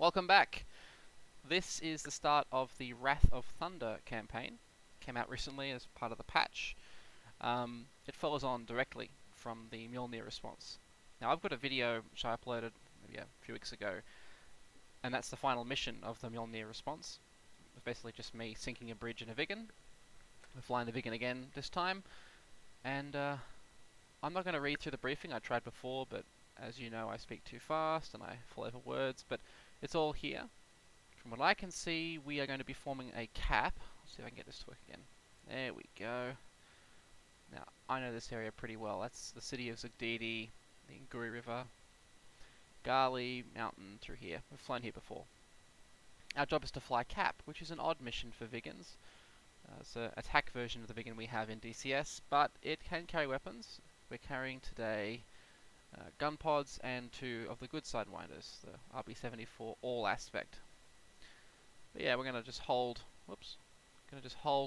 Welcome back. This is the start of the Wrath of Thunder campaign. Came out recently as part of the patch. It follows on directly from the Mjölnir Response. Now I've got a video which I uploaded maybe a few weeks ago, and that's the final mission of the Mjölnir Response. It's basically just me sinking a bridge in a Viggen. We're flying the Viggen again this time, and I'm not going to read through the briefing. I tried before, but as you know, I speak too fast and I fall over words, but it's all here. From what I can see, we are going to be forming a cap. Let's see if I can get this to work again. There we go. Now, I know this area pretty well. That's the city of Zugdidi, the Nguri River, Gali Mountain through here. We've flown here before. Our job is to fly cap, which is an odd mission for Viggens. It's an attack version of the Viggen we have in DCS, but it can carry weapons. We're carrying today gun pods and 2 of the good sidewinders, the RB-74 all aspect. But yeah, we're going to just hold,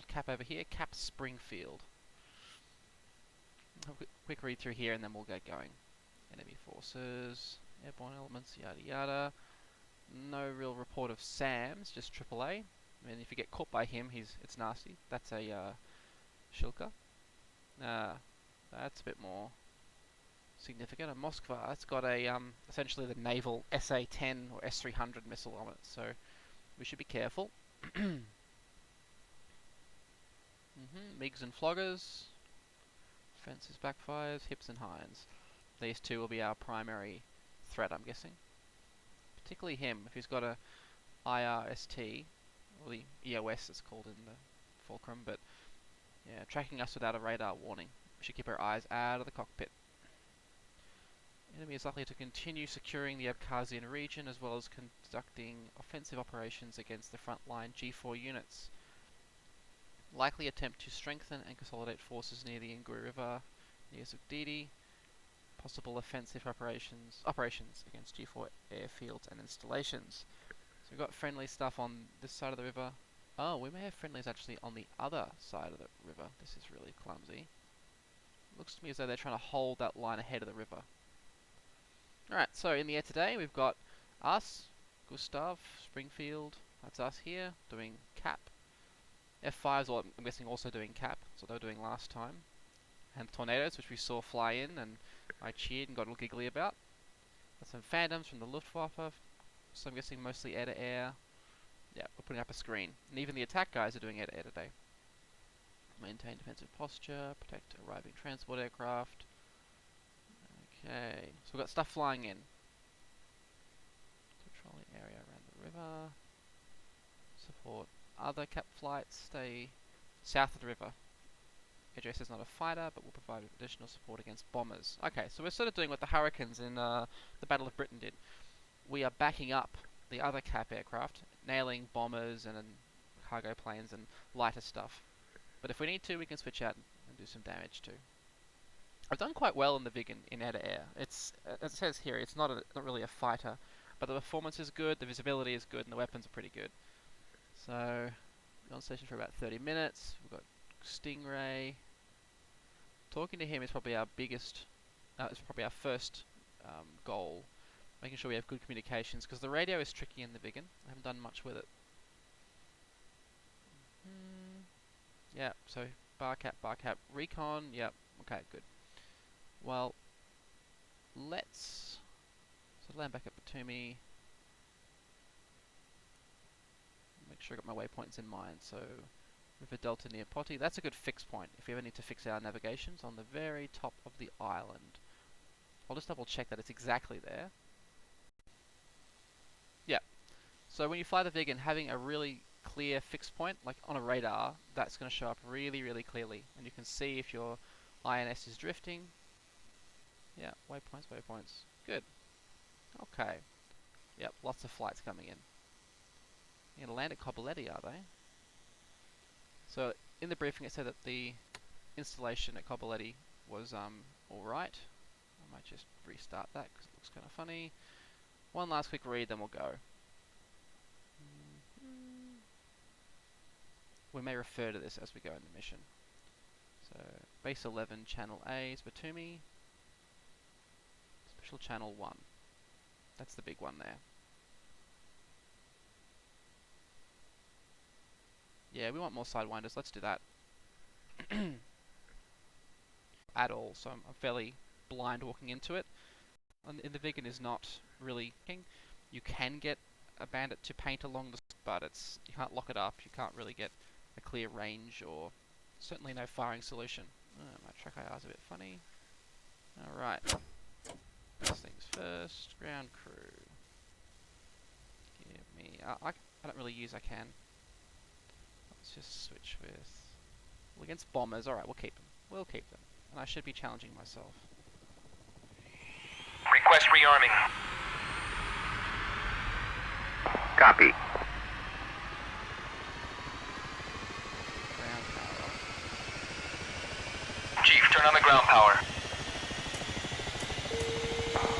cap over here, Cap Springfield. Have a quick read through here and then we'll get going. Enemy forces, airborne elements, yada yada. No real report of SAMs, just AAA. I mean, if you get caught by him, it's nasty. That's a Shilka. That's a bit more significant. A Moskva, it's got a essentially the naval SA-10 or S-300 missile on it, so we should be careful. MiGs and floggers, fences, backfires, hips and hinds. These 2 will be our primary threat, I'm guessing. Particularly him, if he's got a IRST, or the EOS it's called in the Fulcrum, but yeah, tracking us without a radar warning. We should keep our eyes out of the cockpit. Enemy is likely to continue securing the Abkhazian region as well as conducting offensive operations against the frontline G4 units. Likely attempt to strengthen and consolidate forces near the Nguri River, near Zugdidi. Possible offensive operations against G4 airfields and installations. So we've got friendly stuff on this side of the river. Oh, we may have friendlies actually on the other side of the river. This is really clumsy. Looks to me as though they're trying to hold that line ahead of the river. Alright, so in the air today we've got us, Gustav, Springfield, that's us here, doing cap. F5's, I'm guessing, also doing cap, that's what they were doing last time. And the Tornadoes, which we saw fly in and I cheered and got a little giggly about. Got some Phantoms from the Luftwaffe, so I'm guessing mostly air-to-air. Yeah, we're putting up a screen. And even the attack guys are doing air-to-air today. Maintain defensive posture, protect arriving transport aircraft. Okay, so we've got stuff flying in. Controlling area around the river. Support other cap flights, stay south of the river. AJS is not a fighter, but will provide additional support against bombers. Okay, so we're sort of doing what the Hurricanes in the Battle of Britain did. We are backing up the other cap aircraft, nailing bombers and cargo planes and lighter stuff. But if we need to, we can switch out and do some damage too. I've done quite well in the Viggen in air-to-air. It's, as it says here, it's not really a fighter, but the performance is good, the visibility is good, and the weapons are pretty good. So, we're on station for about 30 minutes. We've got Stingray. Talking to him is probably our biggest, it's probably our first goal. Making sure we have good communications, because the radio is tricky in the Viggen. I haven't done much with it. Yeah, so bar cap, recon, yep, okay, good. Well, let's land back up to me. Make sure I got my waypoints in mind. So, River Delta near Potty. That's a good fix point if we ever need to fix our navigations on the very top of the island. I'll just double check that it's exactly there. Yeah. So when you fly the Viggen, having a really clear fix point, like on a radar, that's going to show up really, really clearly. And you can see if your INS is drifting. Yeah, waypoints. Good. Okay. Yep, lots of flights coming in. You're going to land at Coboletti, are they? So in the briefing it said that the installation at Coboletti was alright. I might just restart that because it looks kind of funny. One last quick read, then we'll go. We may refer to this as we go in the mission. So, base 11, channel A is Batumi. Special channel 1. That's the big one there. yeah, we want more sidewinders. Let's do that. At all, so I'm fairly blind walking into it. And the Viggen is not really king. You can get a bandit to paint along the, but you can't lock it up. You can't really get a clear range, or certainly no firing solution. My track IR is a bit funny. All right. First things first. Ground crew. Give me. I don't really use. I can. Let's just switch with. Well, against bombers. All right, we'll keep them. We'll keep them. And I should be challenging myself. Request rearming. Copy. Ground power. Chief, turn on the ground power.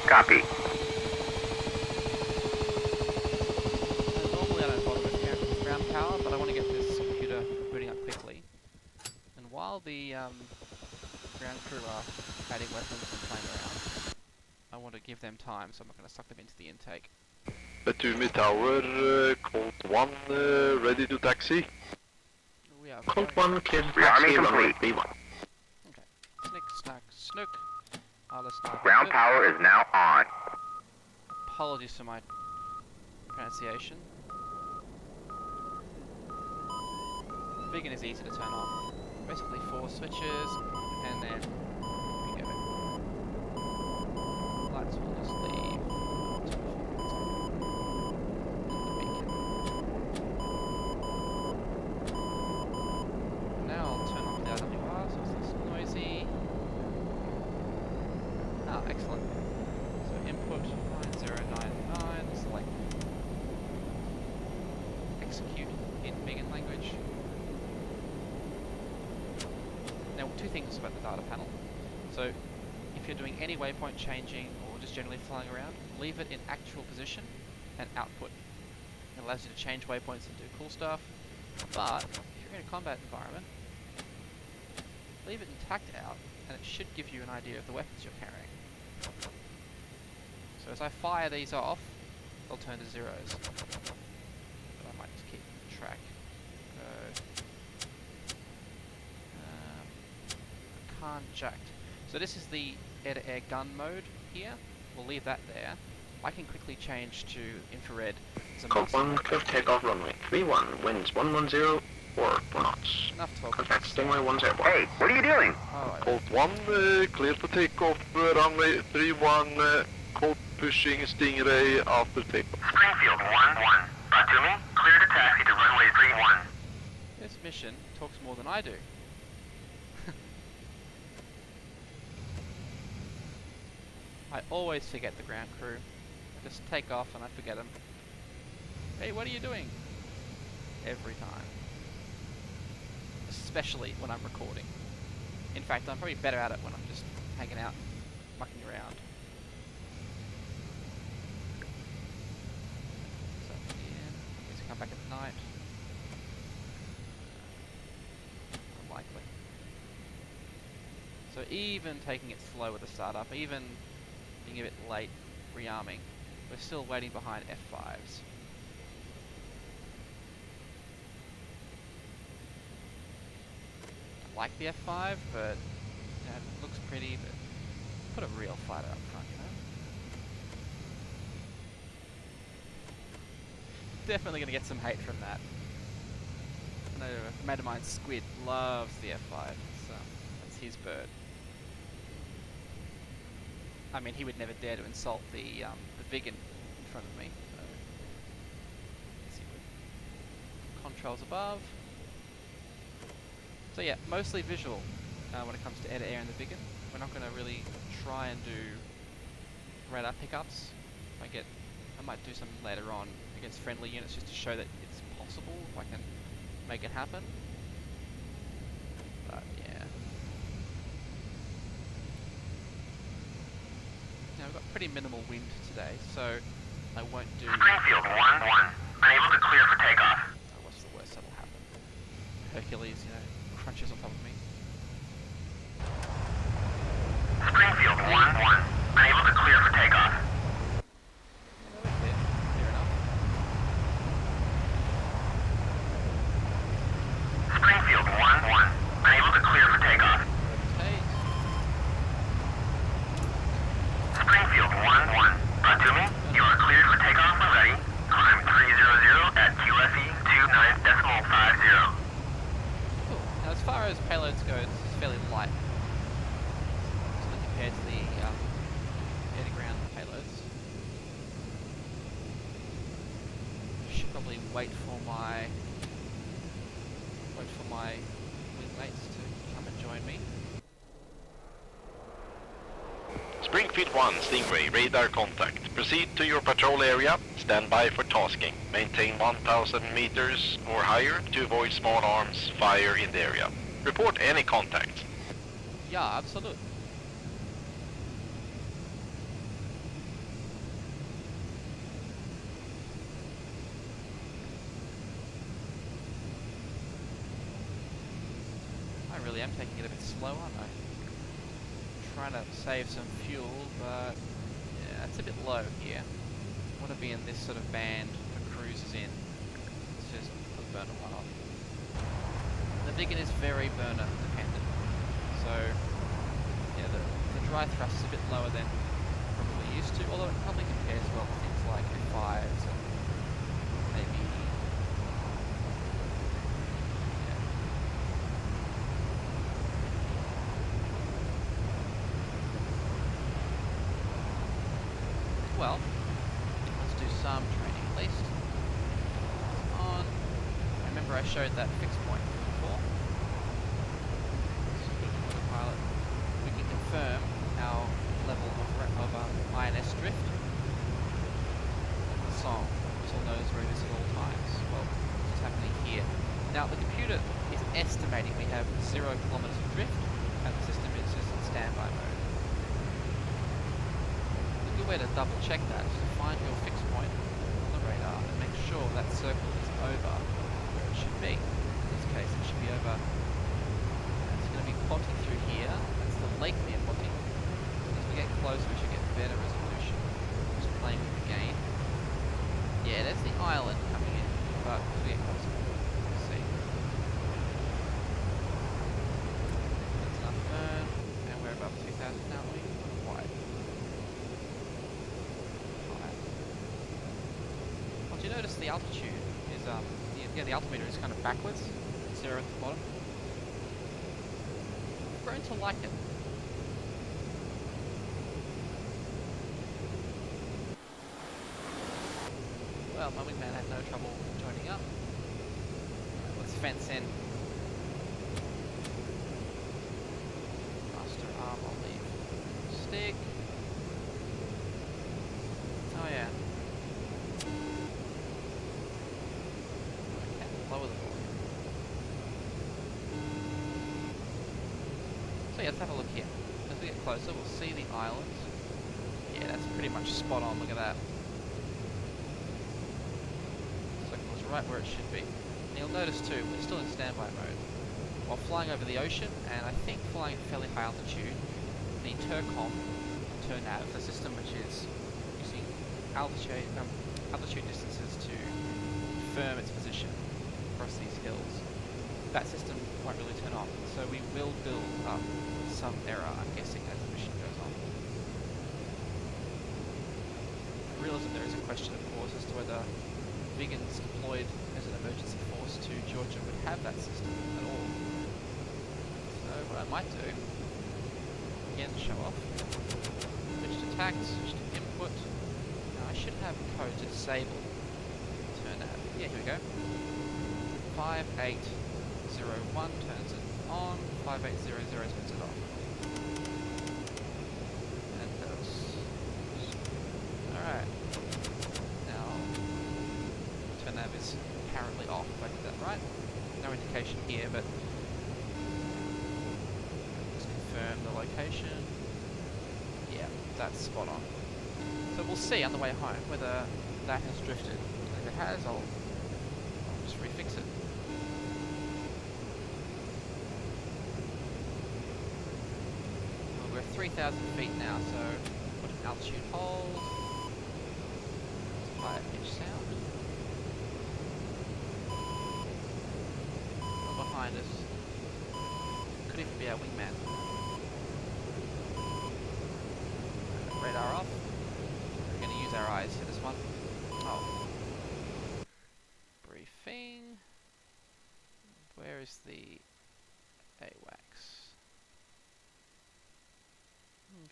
Copy. Normally I don't bother with ground power, but I want to get this computer booting up quickly. And while the ground crew are adding weapons and playing around, I want to give them time, so I'm not going to suck them into the intake. Batumi Tower, Colt 1, ready to taxi. We are Colt very 1 cleared taxi runway 31. Okay. Snick, snack, snook. Let's start Ground with it. power is now on. Apologies for my pronunciation. Viggen is easy to turn on. Basically 4 switches, and then we go. Lights will just leave. Now I'll turn off the RWR so it's less noisy. Ah, excellent. So input 9099, select execute in Baggin language. Now, 2 things about the data panel. So, if you're doing any waypoint changing or just generally flying around, leave it in actual position and output. It allows you to change waypoints and do cool stuff. But if you're in a combat environment, leave it in tact out, and it should give you an idea of the weapons you're carrying. So as I fire these off, they'll turn to zeros. But I might just keep track. Khan jacked. So this is the air-to-air gun mode here. We'll leave that there. I can quickly change to infrared. Colt 1 clear takeoff runway 31, winds 110 or 4 knots. Enough talk. Contact Stingray 101. Hey, what are you doing? Oh, Colt 1, clear for takeoff, runway 31, Colt pushing Stingray after takeoff. Springfield 1-1. Batumi, clear to taxi to runway 31. this mission talks more than I do. I always forget the ground crew. I just take off and I forget them. Hey, what are you doing? Every time. Especially when I'm recording. In fact, I'm probably better at it when I'm just hanging out, mucking around. So, yeah, I guess I come back at night. Unlikely. So even taking it slow with the startup, even being a bit late rearming, we're still waiting behind F5s. I like the F5, but you know, it looks pretty, but put a real fighter up front, you know? Definitely gonna get some hate from that. I know a mate of mine, Squid, loves the F5, so that's his bird. I mean, he would never dare to insult the Viggen in front of me. So, let's see what controls above. So yeah, mostly visual when it comes to air-to-air in the Viggen. We're not going to really try and do radar pickups. I might do some later on against friendly units just to show that it's possible if I can make it happen. But yeah. Now we've got pretty minimal wind today, so I won't do... Springfield 1-1. Unable to clear for takeoff. Oh, what's the worst that'll happen? Hercules, you know, crunches on top of me. Springfield 1-1. Unable to clear for takeoff. Yeah, that was clear. Clear enough. probably wait for my wingmates to come and join me. Springfield 1, Stingray, radar contact. Proceed to your patrol area. Stand by for tasking. Maintain 1,000 meters or higher to avoid small arms fire in the area. Report any contacts. Yeah, absolute. I really am taking it a bit slow, aren't I? Trying to save some fuel, but yeah, it's a bit low here. Want to be in this sort of band for cruises in. Let's just put burner one on. The Viggen is very burner dependent, so yeah, the dry thrust is a bit lower than probably used to, although it probably compares well to things like F5s and maybe well, let's do some training at least. On. Remember I showed that fixed point before. Autopilot. We can confirm our level of INS drift. The song still knows where it is at all times. Well, what's happening here? Now the computer is estimating we have 0 kilometers of drift, and the system is just in standby mode. A good way to double check that is to find your fixed point on the radar and make sure that circle is over where it should be. In this case, it should be over. It's going to be plotting through here. That's the lake near plotting. As we get closer, we should get better resolution. Just playing with the gain. Yeah, there's the island coming in, but as we get closer, we'll see. That's enough burn, and we're above 2,000 now, aren't we? Not quite. Well, do you notice the altitude is the altimeter is kind of backwards, 0 at the bottom. I've grown to like it. Well, my wingman had no trouble joining up. Right, let's fence in. Master arm, I'll leave. Stick. Oh yeah. Okay, lower the volume. So yeah, let's have a look here. As we get closer, we'll see the island. Yeah, that's pretty much spot on, look at that. Circle is right where it should be. And you'll notice too, we're still in standby mode. While flying over the ocean, and I think flying at fairly high altitude, the TurNav, the system which is using altitude distances to confirm its position across these hills, that system won't really turn on. So we will build up some error, I'm guessing, as the mission goes on. I realise that there is a question, of course, as to whether Viggens deployed as an emergency force to Georgia would have that system at all. So what I might do, again, show off, switch to tact, switch to input. Now I should have code to disable TurNav. Yeah, here we go. 5801 turns it on, 5800 turns it off. And goes. Alright. Now, TurNav is apparently off, if I did that right. No indication here, but just confirm the location. Yeah, that's spot on. So we'll see on the way home whether that has drifted. And if it has, I'll just refix it. Well, we're 3,000 feet now, so put an altitude hold. Higher pitch sound. Well, behind us could even be our wingman. Radar off. We're going to use our eyes for this one. Oh. Briefing. Where is the AWACS?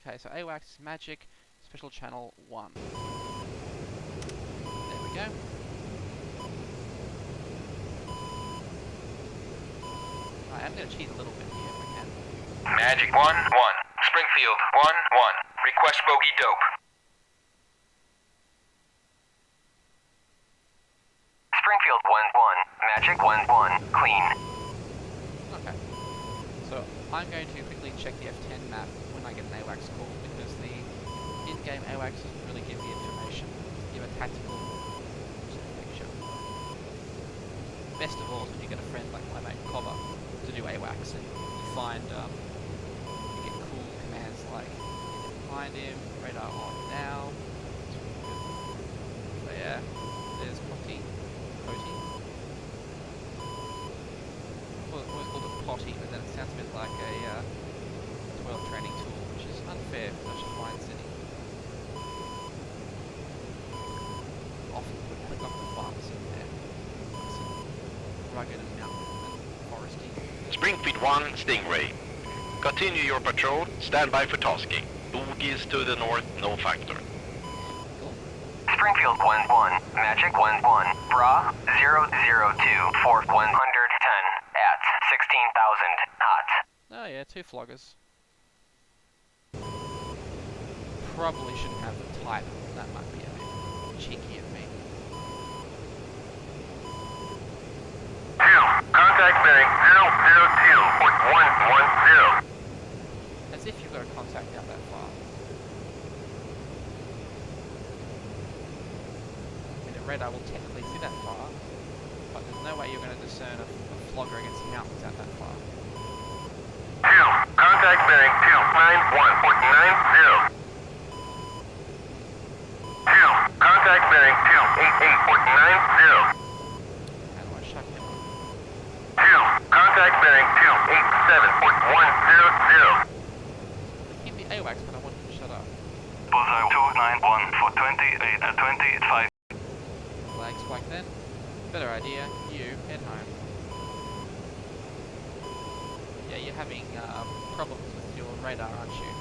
Okay, so AWACS is magic, special channel 1. There we go. I'm going to cheat a little bit here if I can. Magic 1-1. Springfield 1-1. Request bogey dope. Springfield 1-1. Magic 1-1. Clean. Okay. So I'm going to quickly check the F10 map when I get an AWACS call, because the in-game AWACS doesn't really give the information, give a tactical sort of picture. Best of all is when you get a friend like my mate Cobber to do AWACS, and you find you get cool commands like find him, radar on now. So yeah, there's Potty. I've always called it Potty, but then it sounds a bit like a toilet training tool, which is unfair for such a fine city. Often would click off the farms in there. It's rugged and mountain and foresty. Springfield 1, Stingray. Continue your patrol, stand by for tasking. Bogies to the north, no factor. Springfield 1-1. Magic 1-1. Bra 002. Fourth 110 at 16,000 hot. Oh yeah, 2 floggers. Probably shouldn't have the type. That might be a bit cheeky of me. 2. Contact bearing 002.110. As if you've got a contact out that far. I mean, the radar will technically see that far, but there's no way you're going to discern a flogger against mountains out that far. 2. Contact bearing 291.90. 2. Contact bearing 288.90. How do I shut him up? 2. Contact bearing 287.100. Keep the AWACS, but I want him to shut up. Bullseye 291 for 28 at 25. Flag spike then. Better idea. You head home. Yeah, you're having problems with your radar, aren't you?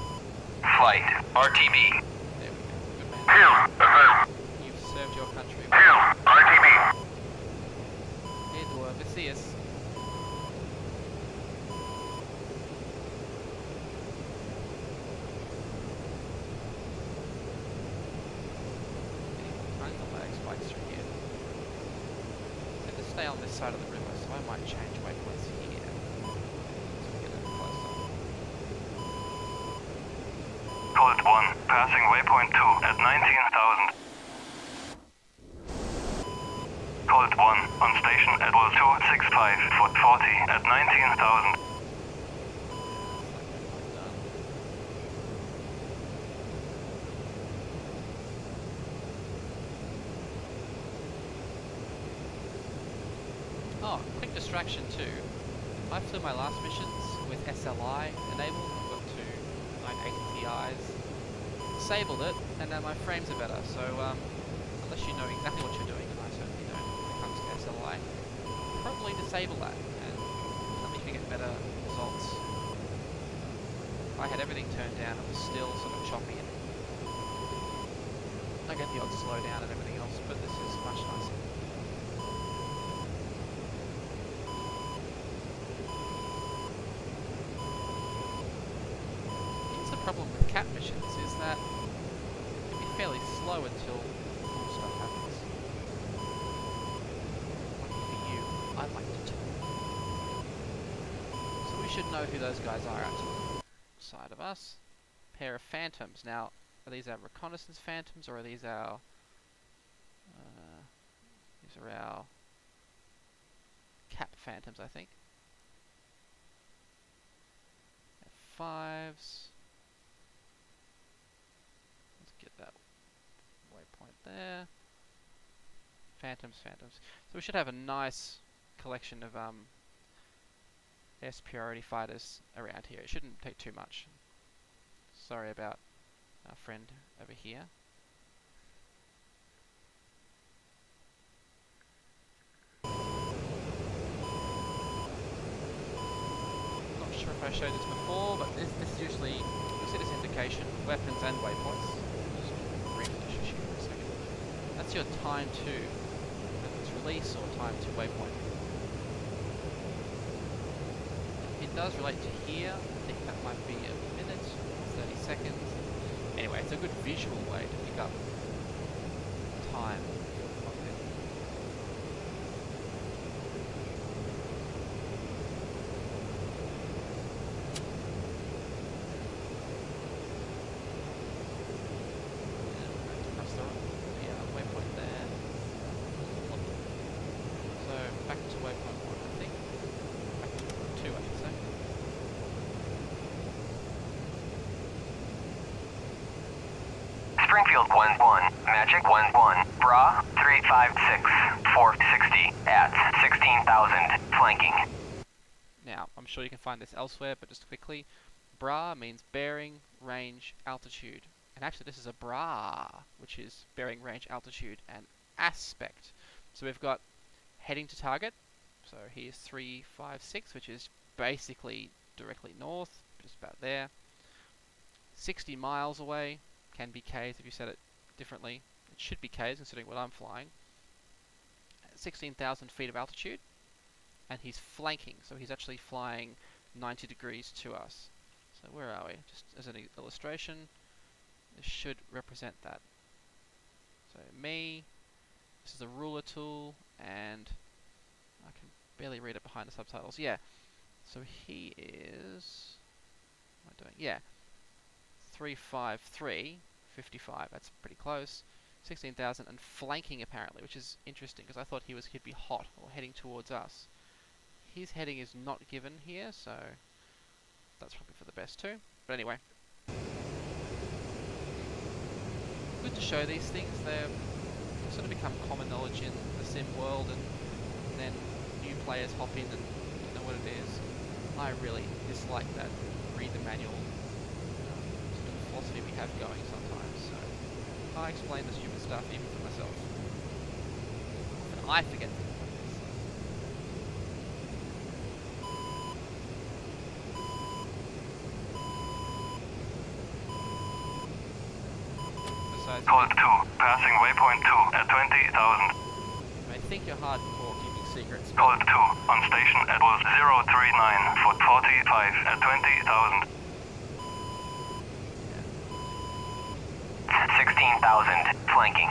Flight RTB. There we go. Good man. 2. Affirm. You've served your country 2. well. RTB. Edward, DCS. Tons of lag spikes through here. Had to stay on this side of the river, so I might change waypoints here. So we get a bit closer. Colt 1. Passing waypoint 2 at 19,000. Colt 1 on station at 265 foot 40 at 19,000. Oh, quick distraction too. I flew my last missions with SLI enabled. I've got two 980 Ti's. Disabled it, and now my frames are better. So unless you know exactly what you're doing, and I certainly don't when it comes to SLI, probably disable that, and at least you get better results. I had everything turned down, it was still sort of choppy, and I get the odd slowdown and everything else, but this is much nicer. Here's the problem with cat missions, is that it can be fairly slow until cool stuff happens. Lucky for you, I like to talk. So we should know who those guys are out to the side of us. Pair of phantoms. Now, are these our reconnaissance phantoms, or are these our cap phantoms, I think. F5s. Let's get that waypoint there. Phantoms. So we should have a nice collection of S priority fighters around here. It shouldn't take too much. Sorry about our friend over here. Not sure if I showed this before, but this is usually, you'll see this indication, weapons and waypoints. Just briefly show you for a second. That's your time to, whether it's release or time to waypoint. it does relate to here. I think that might be a minute, 30 seconds. Anyway, it's a good visual way to pick up time. Springfield 1-1, Magic 1-1, Bra 356, 460 at 16,000, flanking. Now, I'm sure you can find this elsewhere, but just quickly, BRA means bearing, range, altitude. And actually this is a BRA, which is bearing, range, altitude, and aspect. So we've got heading to target, so here's 356, which is basically directly north, just about there. 60 miles away, can be Ks if you set it differently. It should be Ks considering what I'm flying. 16,000 feet of altitude, and he's flanking, so he's actually flying 90 degrees to us. So where are we? Just as an illustration, this should represent that. So me, this is a ruler tool, and I can barely read it behind the subtitles. Yeah, so he is, what am I doing? Yeah, 353, 55, that's pretty close. 16,000 and flanking apparently, which is interesting because I thought he'd be hot or heading towards us. His heading is not given here, so that's probably for the best too. But anyway, good to show these things. They're sort of become common knowledge in the sim world, and then new players hop in and don't know what it is. I really dislike that read the manual sort of philosophy we have going sometimes. So I explain the stupid stuff even for myself, and I forget things. Code 2, passing waypoint 2 at 20,000. I think you're hardcore keeping secrets. Code 2, on station at 039, foot 45 at 20,000. 16,000, flanking.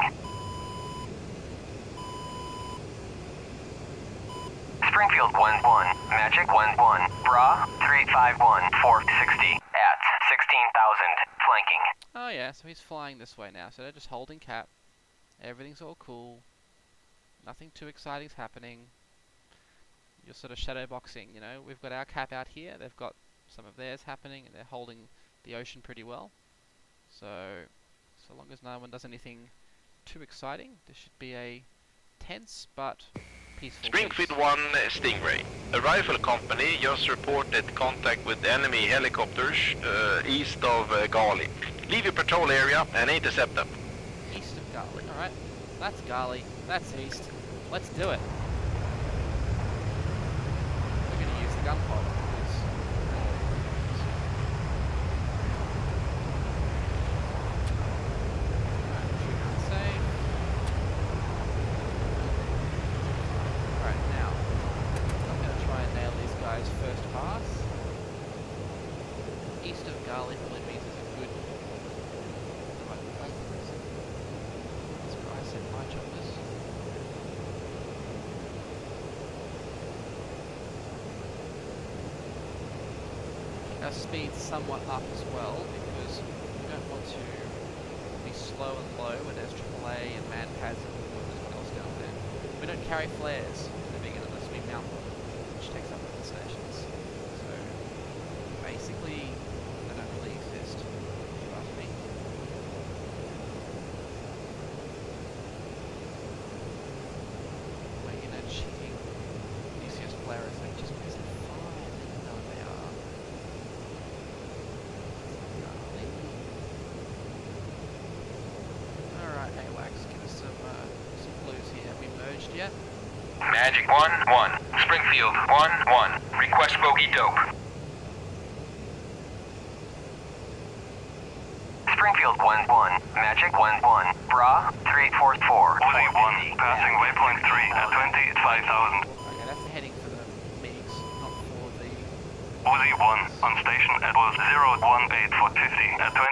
Springfield 1-1, Magic 1-1, Bra 351, 460 at 16,000, flanking. Oh yeah, so he's flying this way now, so they're just holding cap. Everything's all cool. Nothing too exciting's happening. You're sort of shadow boxing, you know. We've got our cap out here, they've got some of theirs happening, and they're holding the ocean pretty well. So long as no one does anything too exciting, this should be a tense but peaceful Springfield peace. 1 Stingray. A rifle company just reported contact with enemy helicopters east of Gali. Leave your patrol area and intercept them. East of Gali, alright. That's Gali, that's east. Let's do it. We're going to use the gun pod. Our speed's somewhat up as well because we don't want to be slow and low when there's AAA and manpads and everything else down there. We don't carry flares in the Viggen unless we mount them, which takes up the stations. So basically, they don't really exist, if you ask me. We're in a cheating DCS player as they just miss it fine, even though they are. Alright, AWACS, give us some clues here. Have we merged yet? Magic 1-1, Springfield 1-1, request bogey dope. Springfield 1-1, Magic 1-1, Bra 344. Uzi 1, passing waypoint 3 at 25,000. Okay, that's the heading for the MiGs, not for the... Uzi Uzi 1 on station at was 018 for 50 at 25,000.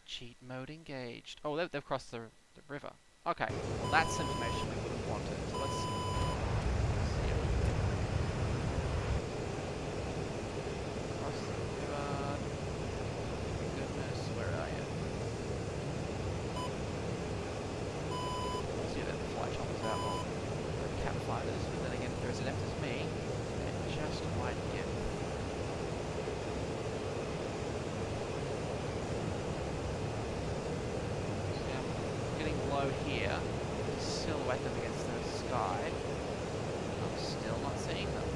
Cheat mode engaged. Oh, they've crossed the river. Okay, well that's information we would have wanted. So let's see. Cross the river. Goodness, where are you? See that the fly choppers out well. The cat fighters, but then again, if they're as inept as me, it just might give. Low here, silhouette them against the sky. I'm still not seeing them.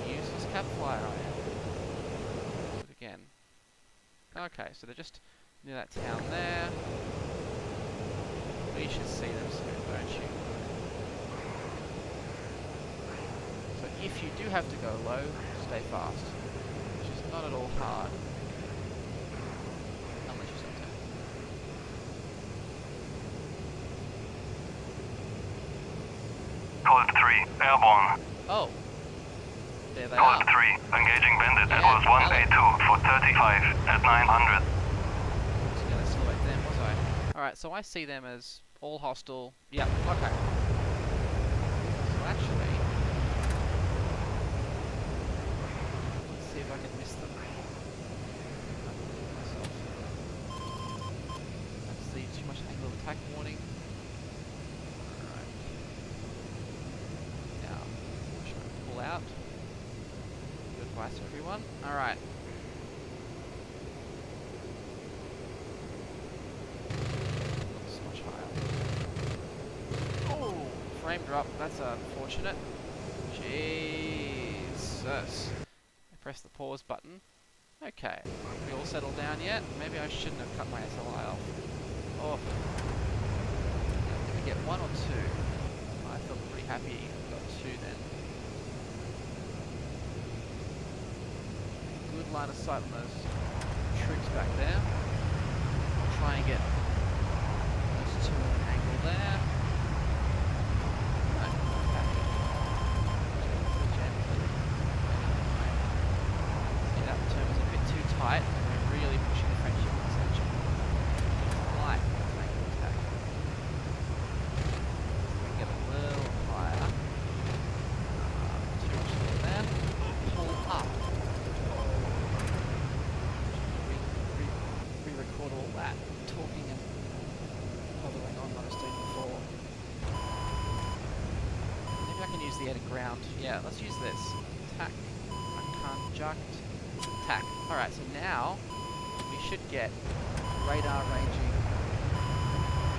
The useless cap flyer I am. Look again. Okay, so they're just near that town there. You should see them soon, don't you? So if you do have to go low, stay fast. Which is not at all hard. Unless you stop turning. Code 3, airborne. Oh. There they Code are. 3, engaging bandit at Yeah, was 182 for 35 at 900. Wasn't gonna silhouette them, was I? Alright, so I see them as all hostile. Yep, okay. So actually, let's see if I can miss them. That's the too much angle of attack warning. Alright. Now, should I pull out? Good advice, everyone. Alright. Much higher. Oh, frame drop. That's unfortunate. Jesus. I press the pause button. Okay. We all settled down yet? Maybe I shouldn't have cut my SLI off. Oh. Did we get one or two? I felt pretty happy we got two then. Good line of sight on those troops back there. I'll try and get those two at an angle there. No, okay. Gently. See, that turn was a bit too tight, and we're really pushing the friendship in this section. Light angle attack. We can get a little higher. Too much there. Pull up. Re-record all that talking and hovering on what I was doing before. Maybe I can use the edit ground. Yeah, let's use this. Attack. Conjunct. Attack. Alright, so now we should get radar ranging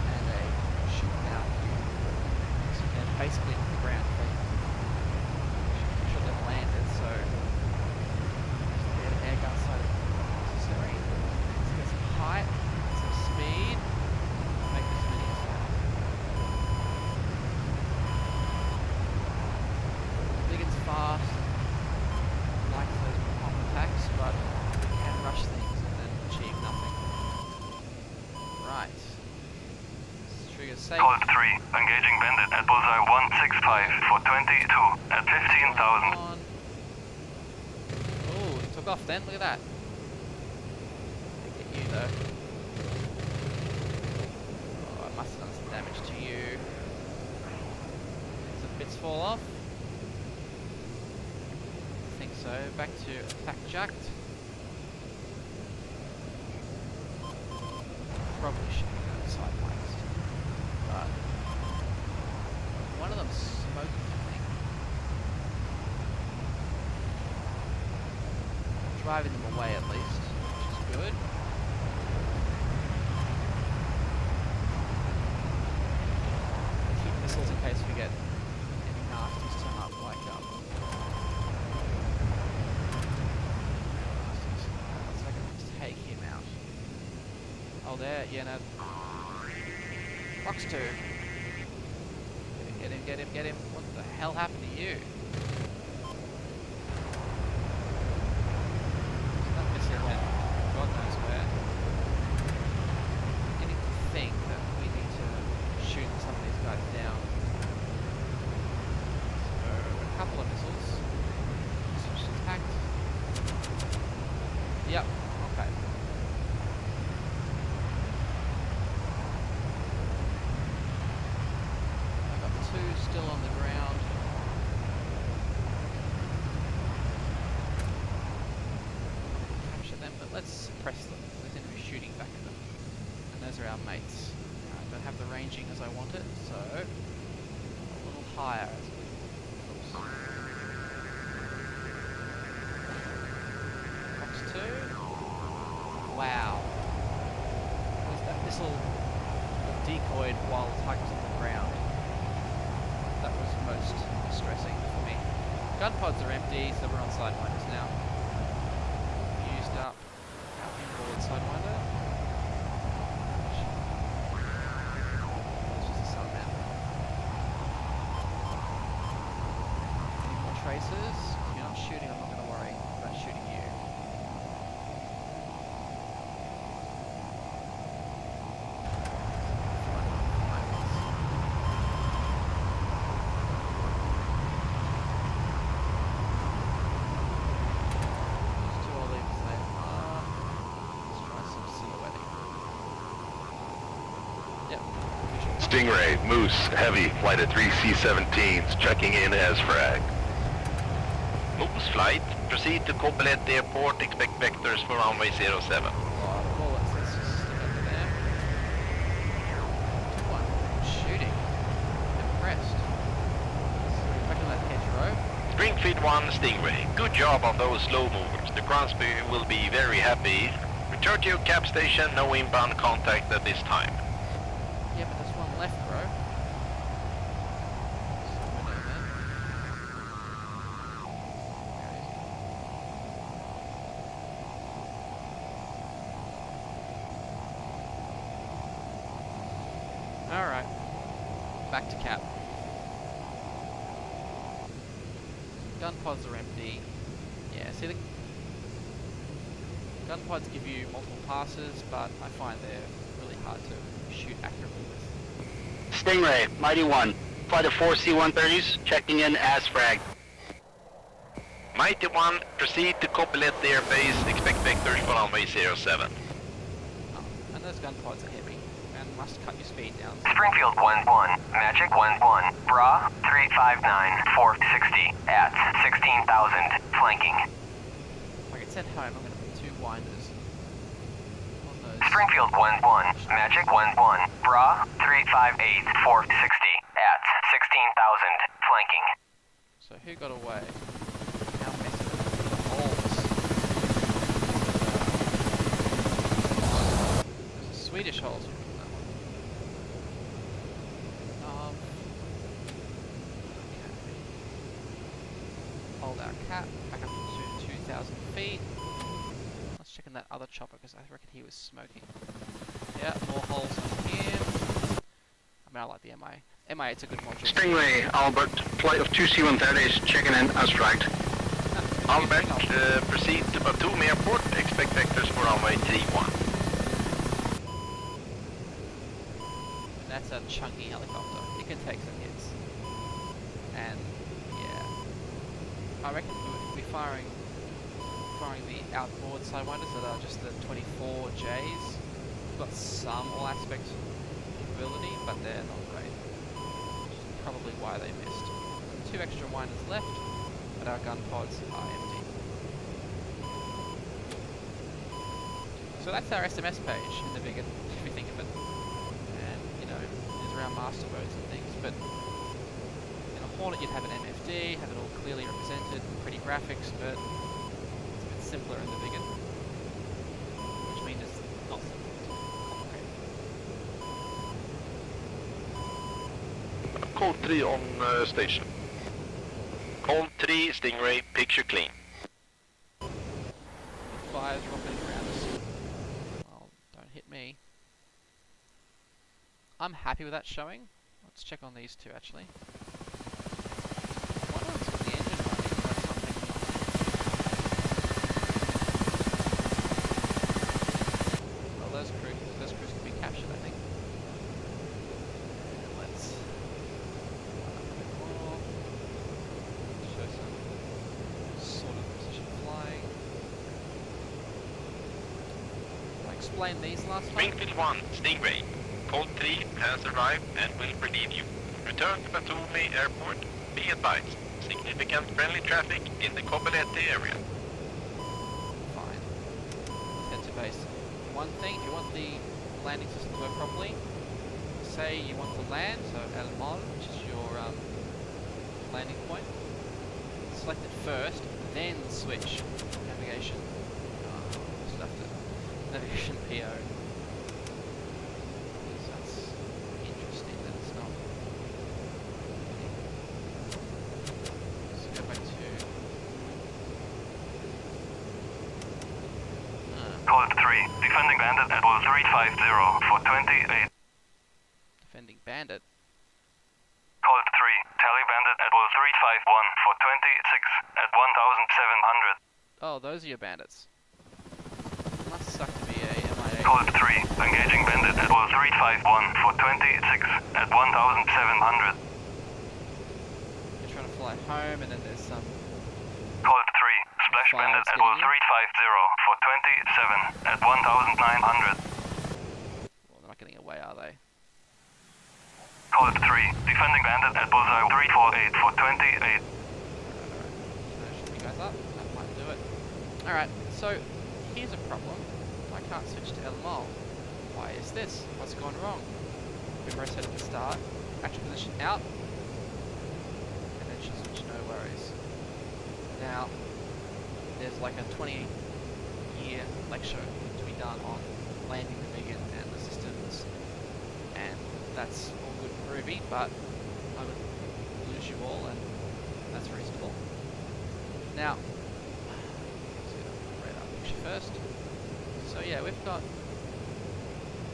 and a shooting out view. So they're basically on the ground. Should have landed, so the air gun side necessary. Let's get some height, some speed, make this mini. Viggen's fast, likes those pop attacks, but can rush things and then achieve nothing. Right. Trigger safe. Code 3, engaging bandit at bullseye 165 for 22 at 15,000. On. Oh, he took off then, look at that. Didn't get you though. Oh, I must have done some damage to you. Some bits fall off. I think so. Back to attack jacked. Probably should be going sideways. But one of them smoked, I think. Driving them away at least, which is good. Keep missiles in case we get any nasties turn up, like so I can take him out. Oh, there, yeah, no. Fox 2. Get him, get him, get him. What the hell happened to you? That missile went God knows where. I'm beginning to think that we need to shoot some of these guys down. So, a couple of missiles. Some still on the ground. Capture them, but let's suppress them. We're going to be shooting back at them. And those are our mates. I don't have the ranging as I want it, so a little higher. Oops. Box 2. Wow. Was that missile decoyed while the target was on the ground? That was most distressing for me. Gun pods are empty, so we're on sidewinders now. Used up our inboard sidewinder. That's just a sun map. Any more traces? If you're not shooting, I'm not going to worry about shooting you. Stingray, Moose, Heavy, flight of 3 C-17s, checking in as frag. Moose flight, proceed to Copelet Airport, expect vectors for runway 07. Shooting. Impressed. Back on that hedgerow. Springfield 1, Stingray, good job on those slow movers. The Crosby will be very happy. Return to your cap station, no inbound contact at this time. Yeah, but there's one left, bro. Alright. Back to cap. Gun pods are empty. Yeah, see the gun pods give you multiple passes, but I find they're really hard to shoot accurately with. Stingray, Mighty 1, flight of 4 C-130s, checking in as frag. Mighty 1, proceed to Copelet Air Base, expect vectors for runway 07. Oh, and those gun pods are heavy, and must cut your speed down. Springfield 1-1, Magic 1-1, Bra 359, 460 at 16,000, flanking. If I get sent home, I'm going to put 2 winders on those. Springfield 1-1, Magic 1-1, Bra 358, 460 at 16,000, flanking. So who got away? How messy the holes. There's a Swedish holes on that one. Hold our cap back up to 2,000 feet. Let's check on that other chopper because I reckon he was smoking. Yeah, more holes on him. I mean, I like the MI. MI8's a good module. Stingray, Albert, flight of 2 C-130s, checking in as fragged. Albert, proceed to Batum Airport, expect vectors for runway 31. And that's a chunky helicopter. It can take some hits. And yeah, I reckon we'll be firing the outboard sidewinders that are just the 24Js. We've got some all aspect capability, but they're not great. Which is probably why they missed. 2 extra winders left, but our gun pods are empty. So that's our SMS page in the Viggen, if you think of it. And, you know, these are our master modes and things, but in a Hornet you'd have an MFD, have it all clearly represented, pretty graphics, but it's a bit simpler in the Viggen. Which means it's not simple, it's complicated. Code 3 on station. Code 3, Stingray, picture clean. Fires rocketing around us. Well, don't hit me. I'm happy with that showing. Let's check on these two actually. One of them's got the engine running, but that's not picking up. Well, those crews can be captured, I think. And let's more. Show some sort of precision flying. I explained these last time. Springfield 1, Stingray. Code 3 has arrived and will relieve you. return to Batumi Airport. Be advised, significant friendly traffic in the Coppelete area. Fine. Let's head to base. One thing, if you want the landing system to work properly, say you want to land, so El Mon, which is your landing point, select it first, then switch navigation. Just have to navigation PO. Because that's interesting that it's not. Let's go back to. Code 3, defending bandit at level 350 for 28. Defending bandit. Code 3, tally bandit at level 351 for 26 at 1,700. Oh, those are your bandits. Must suck to be a MIA. Code 3, engaging bandit at level 351 for 26 at 1,700. You're trying to fly home, and then there's some. Code 3, splash Files bandit at getting level you. 350 for 27 at 1,900. Well, they're not getting away, are they? Code 3, defending bandit at bullseye 348 for 28. Should you guys up? That might do it. Alright, so here's a problem. I can't switch to El Mol. Why is this? What's gone wrong? Remember I said at the start, actual position out, and then she'll switch, no worries. Now, there's like a 20-year lecture to be done on landing the Viggen and the systems, and that's all good and groovy, but I would lose you all, and that's reasonable. Now, let's get a radar picture first. So yeah, we've got.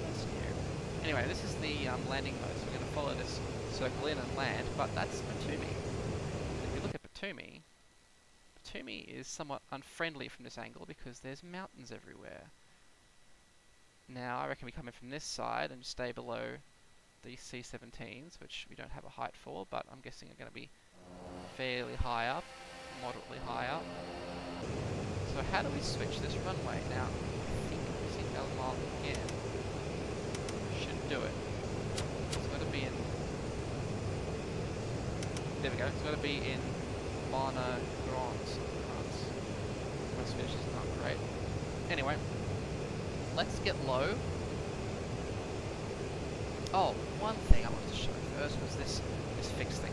What's new? Anyway, this is the landing mode, so we're going to follow this circle in and land, but that's Batumi. If you look at Batumi, Batumi is somewhat unfriendly from this angle because there's mountains everywhere. Now, I reckon we come in from this side and stay below the C-17s, which we don't have a height for, but I'm guessing are going to be fairly high up, moderately high up. So how do we switch this runway? Now, I think using El Mol again should do it. It's got to be in. There we go. It's got to be in Mana Grants. My Swedish is not great. Anyway, let's get low. Oh, one thing I wanted to show first was this fix thing.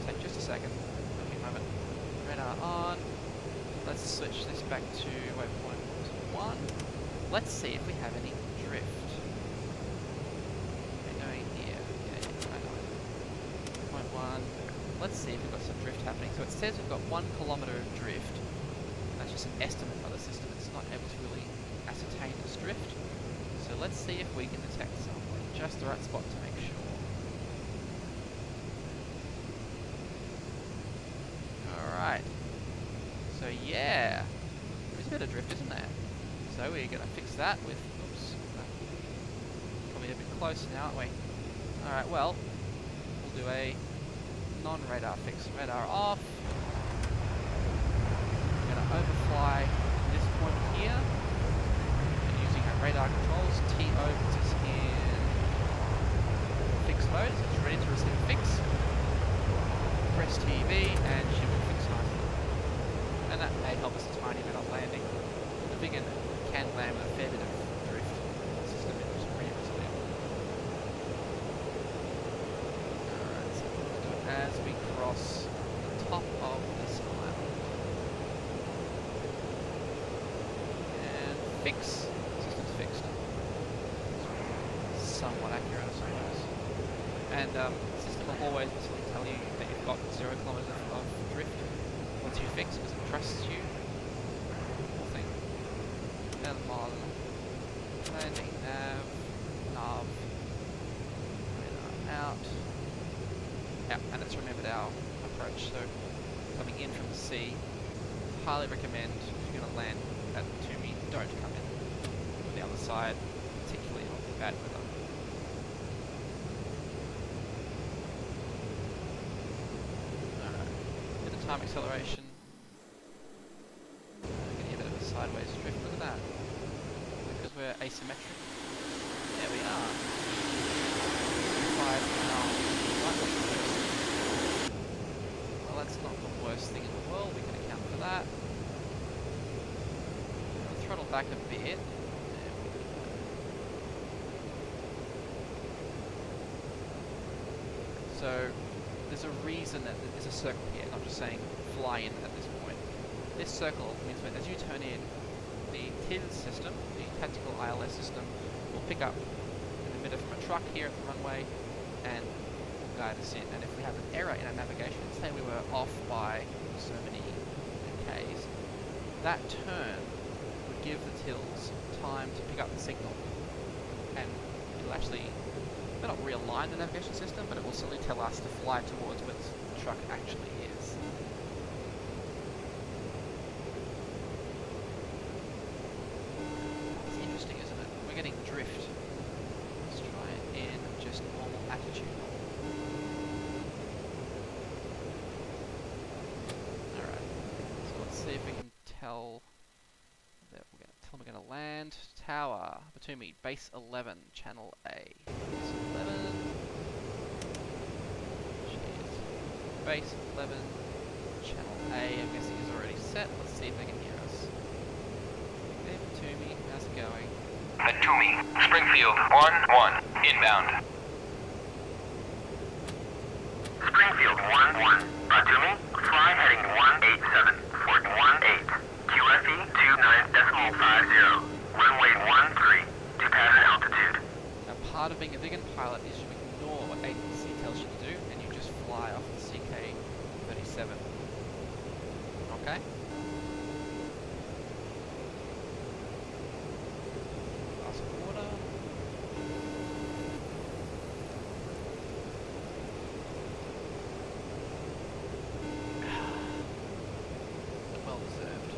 Take just a second. Give me a moment. Radar on. Let's switch this back to waypoint 1. Let's see if we have any drift. We're going here. Yeah, point 1. Let's see if we've got some drift happening. So it says we've got 1 kilometer of drift. That's just an estimate by the system. It's not able to really ascertain this drift. So let's see if we can detect some. Just the right spot to make sure. Alright. So yeah, there's a bit of drift, isn't there? So we're going to fix that with, oops, probably a bit close now, aren't we? Alright, well, we'll do a non-radar fix. Radar off. We're going to overfly this point here. And using our radar controls, TO puts us in fixed mode, so it's ready to receive a fix. Press TV and she will fix nicely. And that may help us a tiny bit on landing. The Viggen can land with a fair bit of drift. The system is pretty resilient. Alright, so we'll do it as we cross the top of this island. And fix. System's fixed. Somewhat accurate, I suppose. And the system will always basically tell you that you've got 0 kilometers of drift once you fix, because it trusts you. Whole thing. El Mol. Landing, nav, radar out. Yeah, and it's remembered our approach. So coming in from the sea, highly recommend if you're going to land at Batumi, don't come in from the other side, particularly on bad weather. Time acceleration. Getting a bit of a sideways drift. Look at that. Because we're asymmetric. There we are. 5 now. Right, slowest thing in the world, we can account for that. I'll throttle back a bit. So there's a reason that there's a circle here, not just saying fly in at this point. This circle means that as you turn in, the TILS system, the tactical ILS system, will pick up an emitter from a truck here at the runway and will guide us in. And if we have an error in our navigation, say we were off by so many Ks, that turn would give the TILS time to pick up the signal, and it'll actually, it'll not realign the navigation system, but it will certainly tell us to fly towards where the truck actually is. It's interesting, isn't it? We're getting drift. Let's try it in just normal attitude. Alright, so let's see if we can tell that we're going to land. Tower, Batumi, base 11, channel A. Base 11. Cheers. Base 11, channel A, I'm guessing is already set. Let's see if they can hear us. Okay, Batumi, how's it going? Batumi, Springfield 1-1, inbound. Springfield 1-1, Batumi, fly heading 187, Fort 18, QFE 29.50, runway 13, to pass altitude. Now, part of being a Viggen pilot is you ignore what agency tells you to do, and you just fly off the CK-37. Okay? Glass of water. Well deserved.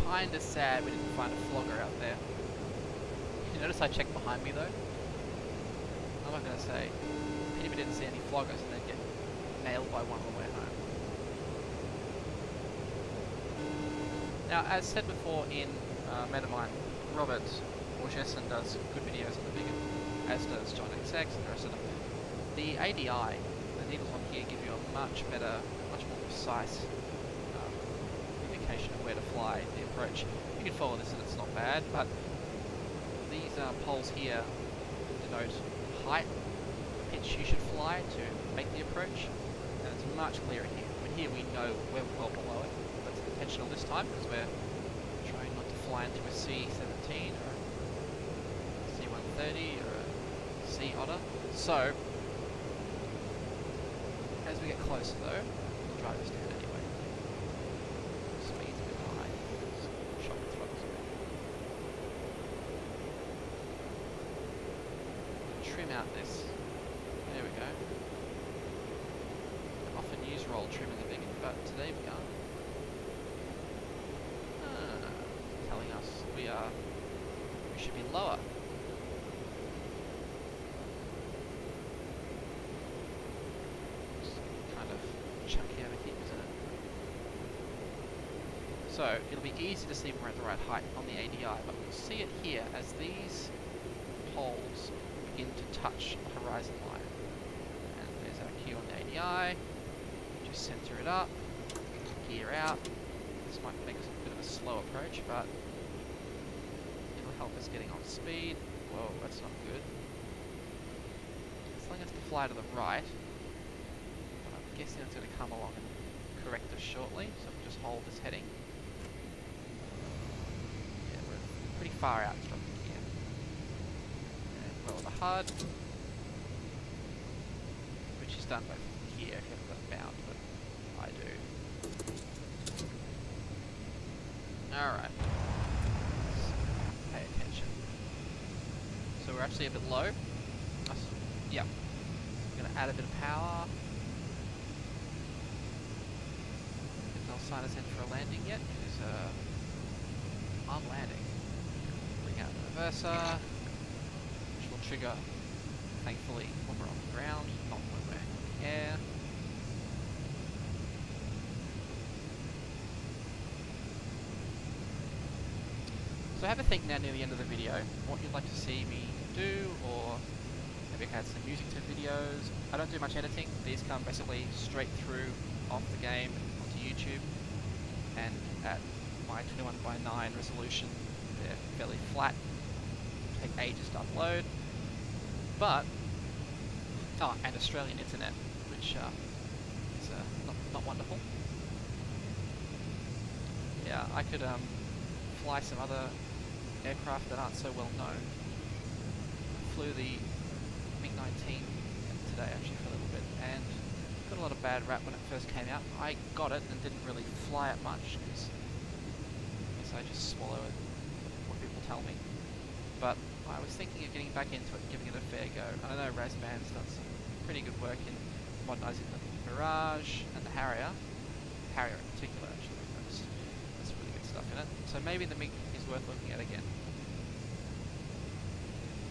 Kinda sad we didn't find a flogger out there. You notice I checked behind me though? I'm not gonna say pity we didn't see any floggers and then get nailed by one on the way home. Now, as said before in a mate of mine, Robert Borgeson does good videos on the Viggen, as does John XX and the rest of them. The ADI, the needles on here, give you a much better, much more precise indication of where to fly, the approach. You can follow this and it's not bad, but these poles here denote height, pitch you should fly to make the approach, and it's much clearer here. I mean, here we know we're well below it. That's intentional this time because we're trying not to fly into a C-17 or a C-130 or a Sea Otter. So, as we get closer though, we'll drive this down anyway. Speed's a bit high, so shock the throttles a bit. Trim out this. There we go. I often use roll trim in the Viggen, but today we aren't. Telling us we should be lower. Just kind of chunky over here, isn't it? So it'll be easy to see when we're at the right height on the ADI, but we'll see it here as these poles begin to touch the horizon line. And there's our cue on the ADI. Just center it up, gear out. This might make us a bit of a slow approach, but it'll help us getting on speed. Whoa, that's not good. It's telling us to fly to the right, but I'm guessing it's going to come along and correct us shortly, so we'll just hold this heading. Yeah, we're pretty far out from here. And lower the HUD, which is done both here if you haven't got it bound, but I do. Alright. Pay attention. So we're actually a bit low. Yeah. I'm going to add a bit of power. If they'll sign us in for a landing yet, because I'm landing. Bring out the reverser, which will trigger, thankfully, when we're on the ground, not when we're in the air. So have a think now near the end of the video, what you'd like to see me do, or maybe I can add some music to videos, I don't do much editing. These come basically straight through off the game onto YouTube, and at my 21:9 resolution, they're fairly flat. Take ages to upload, but and Australian internet, which is not wonderful. Yeah, I could fly some other aircraft that aren't so well known. Flew the MiG-19 today actually for a little bit, and got a lot of bad rap when it first came out. I got it and didn't really fly it much because I guess I just swallow it, what people tell me. But I was thinking of getting back into it and giving it a fair go. And I know Razban's done some pretty good work in modernising the Mirage and the Harrier. Harrier in particular, actually. That's really good stuff in it. So maybe the MiG is worth looking at again.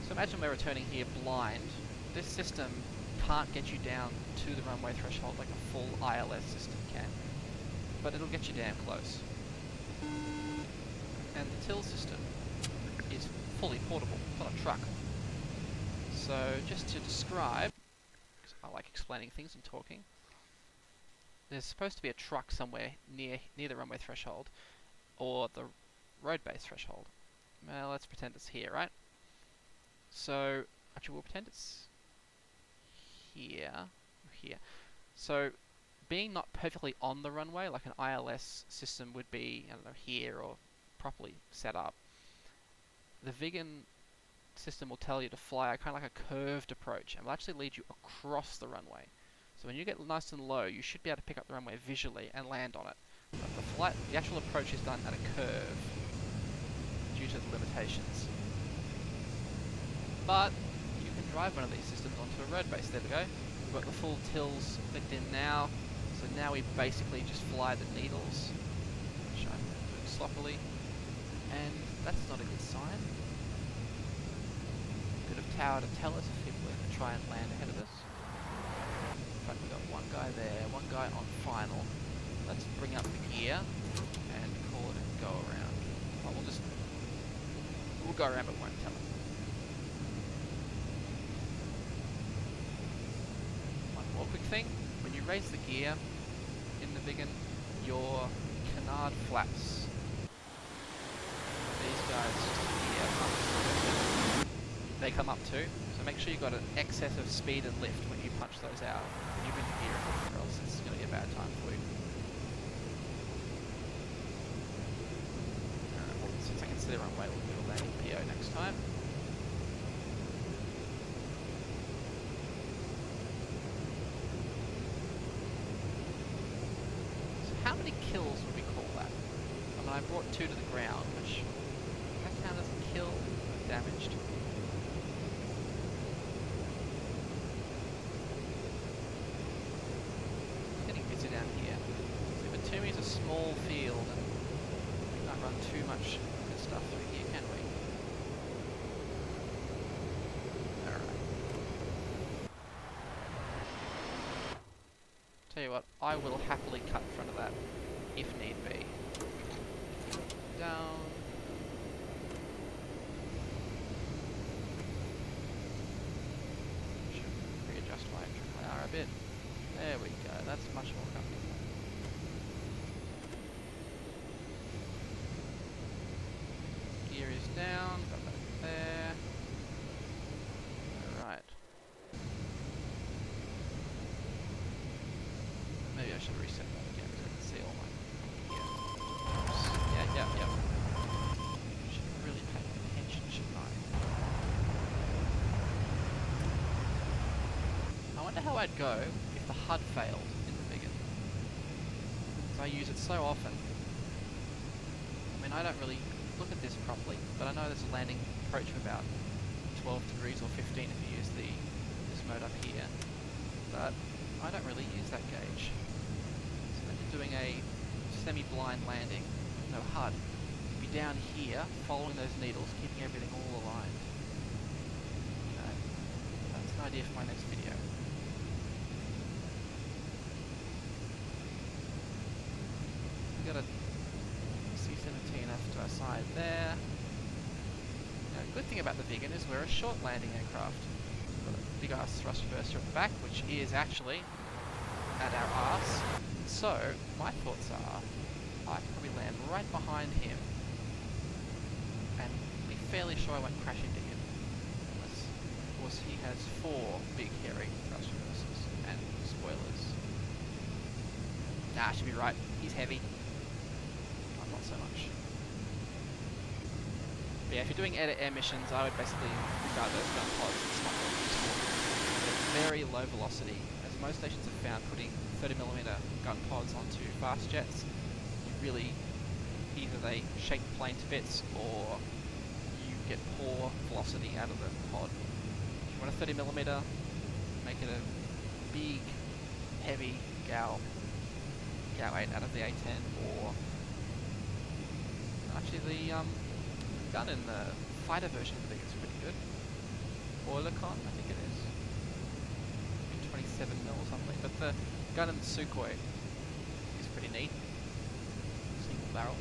So imagine we're returning here blind. This system can't get you down to the runway threshold like a full ILS system can, but it'll get you damn close. And the till system is fully portable. It's not a truck. So just to describe, because I like explaining things and talking, there's supposed to be a truck somewhere near the runway threshold, or the road base threshold. Well, let's pretend it's here, right? So, actually we'll pretend it's here, here. So, being not perfectly on the runway, like an ILS system would be, I don't know, here or properly set up, the Viggen system will tell you to fly a kind of like a curved approach, and will actually lead you across the runway. So when you get nice and low, you should be able to pick up the runway visually and land on it. But the actual approach is done at a curve due to the limitations. But you can drive one of these systems onto a road base. There we go. We've got the full tills clicked in now. So now we basically just fly the needles, which I'm doing sloppily, and that's not a good sign. Could have towered a tell us if people were going to try and land ahead of us. In fact, we've got one guy there, one guy on final. Let's bring up the gear and call it a go around. Well, we'll go around but won't tell it. One more quick thing. When you raise the gear in the Viggen, your canard flaps, these guys here, they come up too. So make sure you've got an excess of speed and lift when you punch those out. You've been here, or else it's going to be a bad time for you. Well, since I can see the runway, we'll do a landing PO next time. So how many kills would we call that? I mean, I brought 2 to the ground, which that count as a kill? Damaged. Down here. So Batumi is a small field, and we can't run too much good stuff through here, can we? Alright. Tell you what, I will happily cut in front of that if need be. Down. Should readjust my R a bit. There we go, that's much more comfortable. Gear is down, got that there. Alright. Maybe I should reset that again so I can see all my gear. Yeah. Should really pay attention, shouldn't I? I wonder how I'd go the HUD failed in the Viggen. I use it so often. I mean, I don't really look at this properly, but I know there's a landing approach of about 12 degrees or 15 if you use this mode up here. But I don't really use that gauge. So imagine doing a semi-blind landing with no HUD. You'd be down here, following those needles, keeping everything all aligned. That's an idea for my next video. Got a C-17F to our side there. The good thing about the Viggen is we're a short landing aircraft. We've got a big ass thrust reverser at the back, which is actually at our arse. So my thoughts are, I can probably land right behind him and be fairly sure I won't crash into him. Unless, of course, he has 4 big hairy thrust reversers and spoilers. Nah, I should be right. He's heavy. I'm not so much. But yeah, if you're doing air-to-air missions, I would basically regard those gun pods as somewhat useful. They're very low velocity, as most stations have found putting 30mm gun pods onto fast jets, you really, either they shake the plane to bits, or you get poor velocity out of the pod. If you want a 30mm, make it a big, heavy GAU 8 out of the A10, or actually the gun in the fighter version of the Viggen is pretty good. Oilercon, I think it is. 27mm or something, but the gun in the Sukhoi is pretty neat. Single barrel.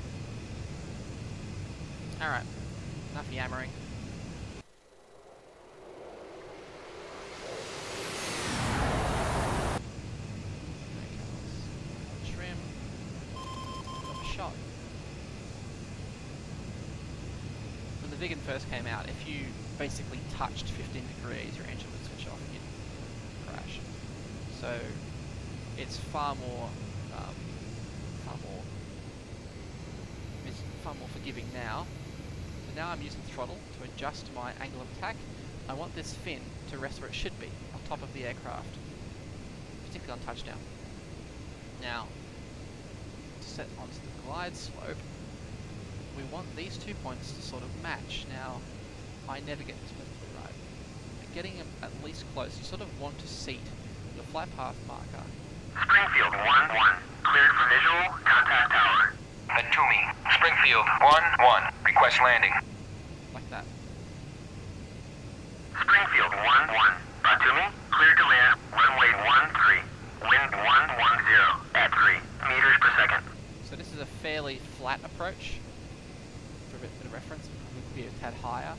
Alright, enough yammering. Trim. Shot. When the Viggen first came out, if you basically touched 15 degrees, your engine would switch off and you'd crash. So it's far more forgiving now. So now I'm using throttle to adjust my angle of attack. I want this fin to rest where it should be, on top of the aircraft, particularly on touchdown. Now, to set onto the glide slope, we want these 2 points to sort of match. Now, I never get this perfectly right. But getting them at least close, you sort of want to seat the flight path marker. Springfield 1-1. Cleared for visual. Contact tower. Atumi. Springfield 1-1. Request landing. Like that. Springfield 1-1. Atumi. Cleared to land. Runway 13. Wind 110 at 3 meters per second. So this is a fairly flat approach. For a bit of reference, we could be a tad higher.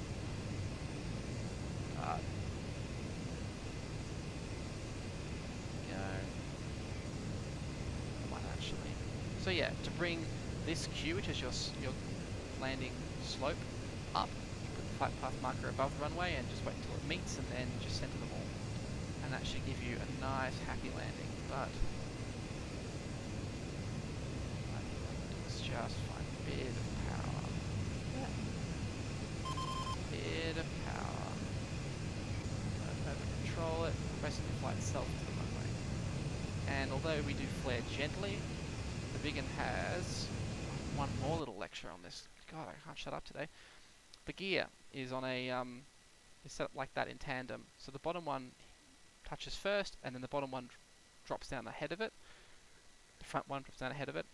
So yeah, to bring this Q, which is your landing slope, up, you put the flight path marker above the runway and just wait until it meets, and then just center them all. And that should give you a nice, happy landing. But I think let's just find a bit of power. Yeah. Bit of power. Don't over control it. Basically fly itself to the runway. And although we do flare gently, the Viggen has one more little lecture on this. God, I can't shut up today. The gear is on a is set up like that in tandem. So the bottom one touches first, and then the bottom one drops down ahead of it. The front one drops down ahead of it,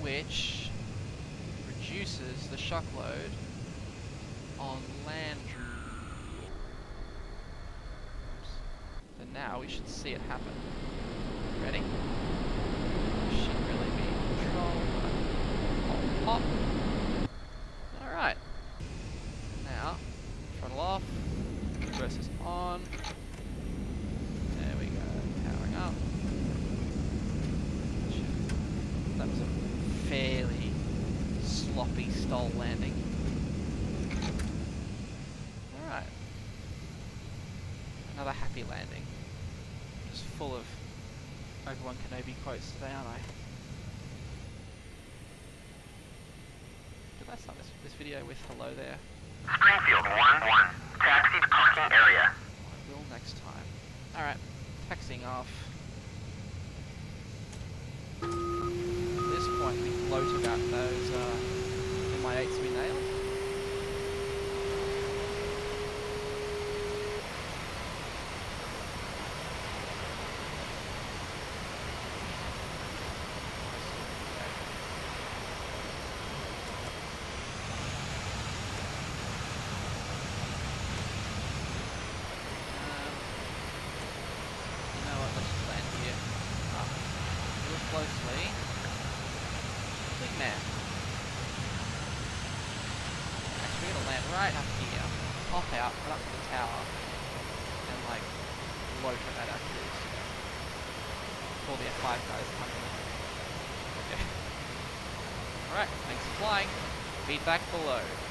which reduces the shock load on land. Oops. And now we should see it happen. Ready? Should really be in control. Pop. Alright. Now, throttle off. Reverses on. There we go. Powering up. That was a fairly sloppy stall landing. Alright. Another happy landing. Just full of Obi-Wan Kenobi quotes today, aren't I? Did I start this video with hello there? Springfield 1-1. Taxi to parking area. I will next time. Alright, taxiing off. At this point we float about those MI8s we nailed. Closely. Big man. Actually, we're going to land right up here, pop out, right up to the tower, and like loaf it at our cruise, you know, before the F5 guys come in. Okay. Alright, thanks for flying. Feedback below.